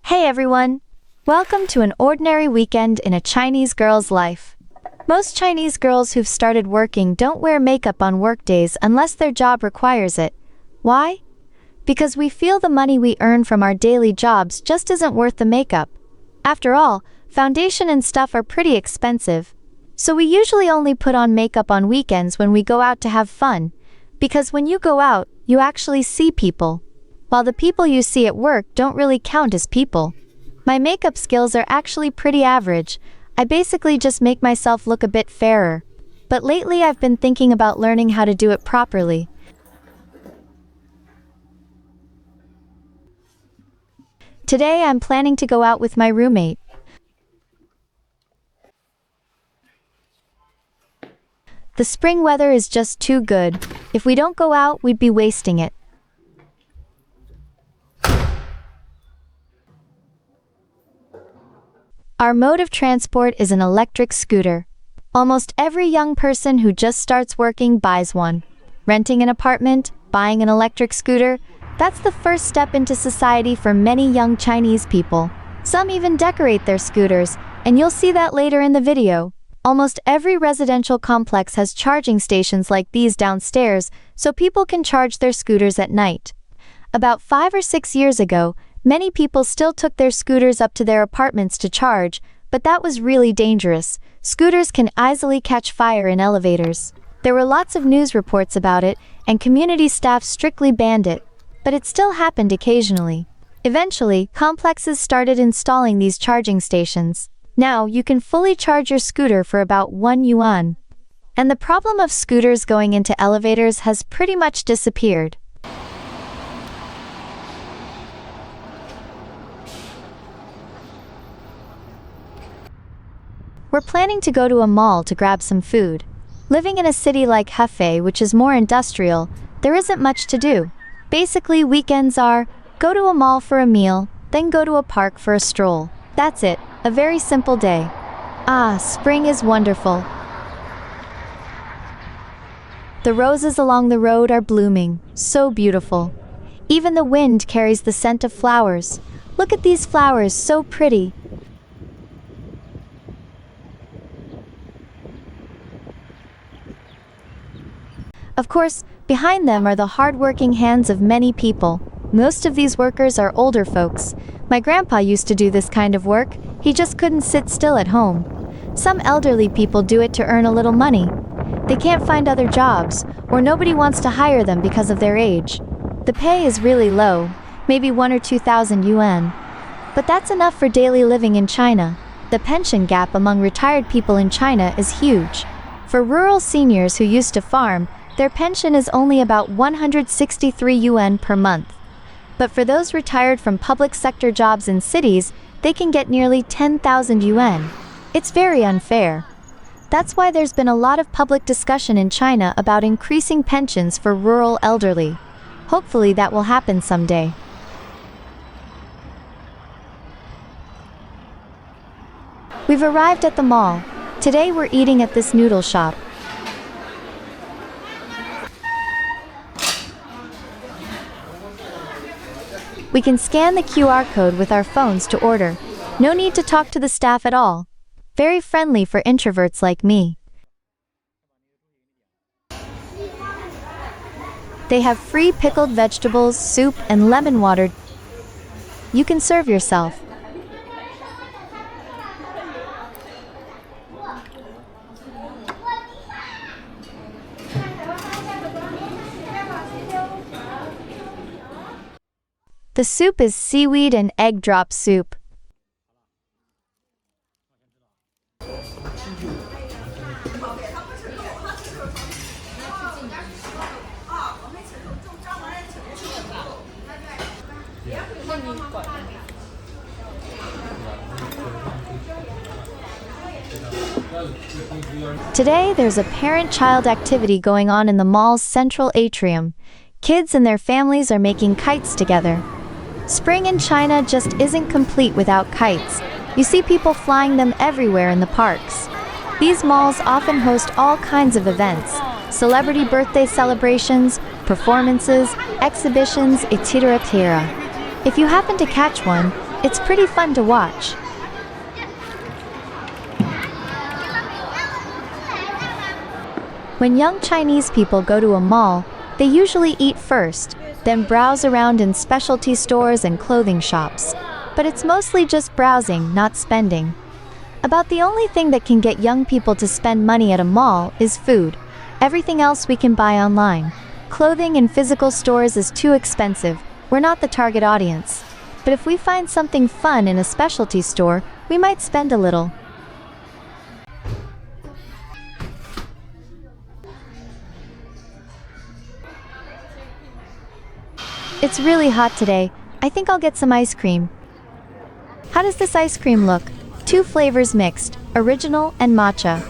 Hey everyone! Welcome to an ordinary weekend in a Chinese girl's life. Most Chinese girls who've started working don't wear makeup on workdays unless their job requires it. Why? Because we feel the money we earn from our daily jobs just isn't worth the makeup. After all, foundation and stuff are pretty expensive. So we usually only put on makeup on weekends when we go out to have fun. Because when you go out, you actually see people. While the people you see at work don't really count as people. My makeup skills are actually pretty average. I basically just make myself look a bit fairer. But lately I've been thinking about learning how to do it properly. Today I'm planning to go out with my roommate. The spring weather is just too good. If we don't go out, we'd be wasting it. Our mode of transport is an electric scooter. Almost every young person who just starts working buys one. Renting an apartment, buying an electric scooter, that's the first step into society for many young Chinese people. Some even decorate their scooters, and you'll see that later in the video. Almost every residential complex has charging stations like these downstairs, so people can charge their scooters at night. About 5 or 6 years ago, many people still took their scooters up to their apartments to charge, but that was really dangerous. Scooters can easily catch fire in elevators. There were lots of news reports about it, and community staff strictly banned it. But it still happened occasionally. Eventually, complexes started installing these charging stations. Now, you can fully charge your scooter for about 1 yuan. And the problem of scooters going into elevators has pretty much disappeared. We're planning to go to a mall to grab some food. Living in a city like Hefei, which is more industrial, there isn't much to do. Basically, weekends are, go to a mall for a meal, then go to a park for a stroll. That's it, a very simple day. Ah, spring is wonderful. The roses along the road are blooming, so beautiful. Even the wind carries the scent of flowers. Look at these flowers, so pretty. Of course, behind them are the hard-working hands of many people. Most of these workers are older folks. My grandpa used to do this kind of work. He just couldn't sit still at home. Some elderly people do it to earn a little money. They can't find other jobs, or nobody wants to hire them because of their age. The pay is really low, maybe 1 or 2,000 yuan. But that's enough for daily living in China. The pension gap among retired people in China is huge. For rural seniors who used to farm, their pension is only about 163 yuan per month. But for those retired from public sector jobs in cities, they can get nearly 10,000 yuan. It's very unfair. That's why there's been a lot of public discussion in China about increasing pensions for rural elderly. Hopefully that will happen someday. We've arrived at the mall. Today we're eating at this noodle shop. We can scan the QR code with our phones to order. No need to talk to the staff at all. Very friendly for introverts like me. They have free pickled vegetables, soup, and lemon water. You can serve yourself. The soup is seaweed and egg drop soup. Today there's a parent-child activity going on in the mall's central atrium. Kids and their families are making kites together. Spring in China just isn't complete without kites. You see people flying them everywhere in the parks. These malls often host all kinds of events, celebrity birthday celebrations, performances, exhibitions, etc. If you happen to catch one, It's pretty fun to watch. When young Chinese people go to a mall, they usually eat first, then browse around in specialty stores and clothing shops. But it's mostly just browsing, not spending. About the only thing that can get young people to spend money at a mall is food. Everything else we can buy online. Clothing in physical stores is too expensive. We're not the target audience. But if we find something fun in a specialty store, we might spend a little. It's really hot today. I think I'll get some ice cream. How does this ice cream look? 2 flavors mixed, original and matcha.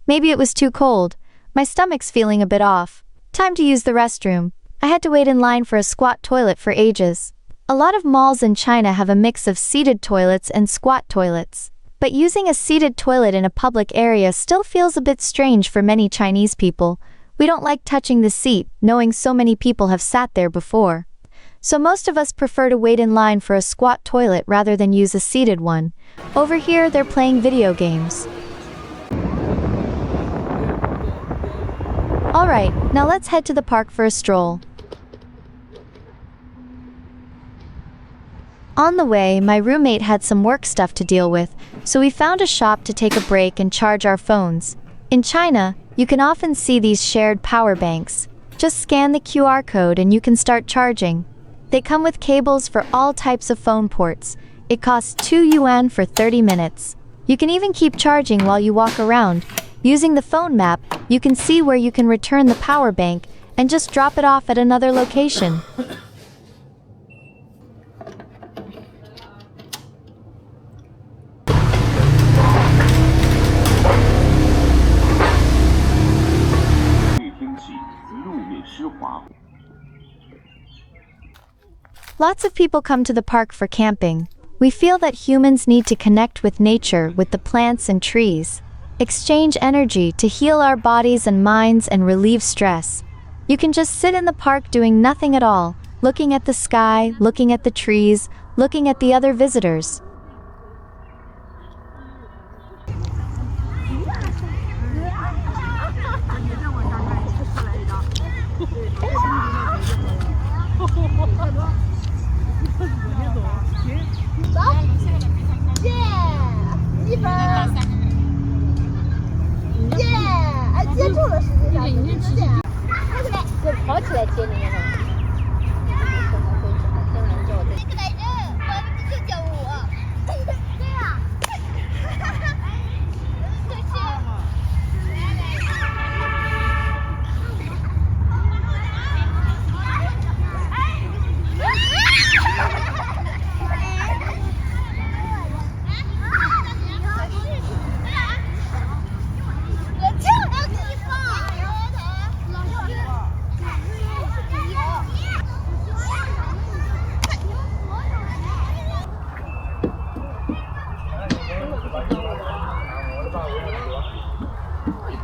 Maybe it was too cold. My stomach's feeling a bit off. Time to use the restroom. I had to wait in line for a squat toilet for ages. A lot of malls in China have a mix of seated toilets and squat toilets. But using a seated toilet in a public area still feels a bit strange for many Chinese people. We don't like touching the seat, knowing so many people have sat there before. So most of us prefer to wait in line for a squat toilet rather than use a seated one. Over here, they're playing video games. Alright, now let's head to the park for a stroll. On the way, my roommate had some work stuff to deal with, so we found a shop to take a break and charge our phones. In China, you can often see these shared power banks. Just scan the QR code and you can start charging. They come with cables for all types of phone ports. It costs 2 yuan for 30 minutes. You can even keep charging while you walk around. Using the phone map, you can see where you can return the power bank and just drop it off at another location. Lots of people come to the park for camping. We feel that humans need to connect with nature, with the plants and trees. Exchange energy to heal our bodies and minds and relieve stress. You can just sit in the park doing nothing at all, looking at the sky, looking at the trees, looking at the other visitors.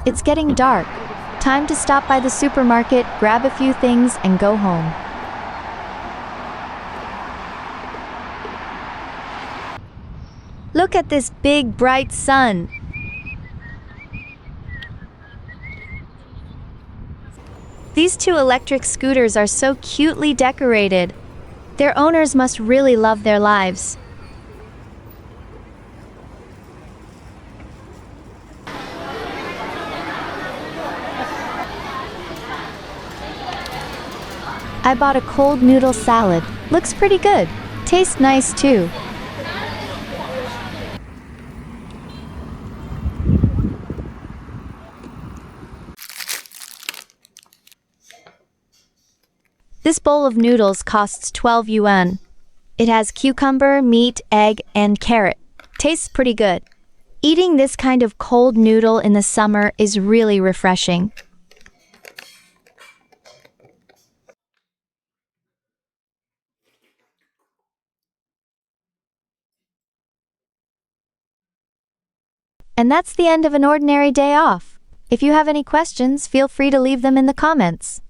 It's getting dark. Time to stop by the supermarket, grab a few things, and go home. Look at this big, bright sun. These 2 electric scooters are so cutely decorated. Their owners must really love their lives. I bought a cold noodle salad. Looks pretty good. Tastes nice too. This bowl of noodles costs 12 yuan. It has cucumber, meat, egg, and carrot. Tastes pretty good. Eating this kind of cold noodle in the summer is really refreshing. And that's the end of an ordinary day off. If you have any questions, feel free to leave them in the comments.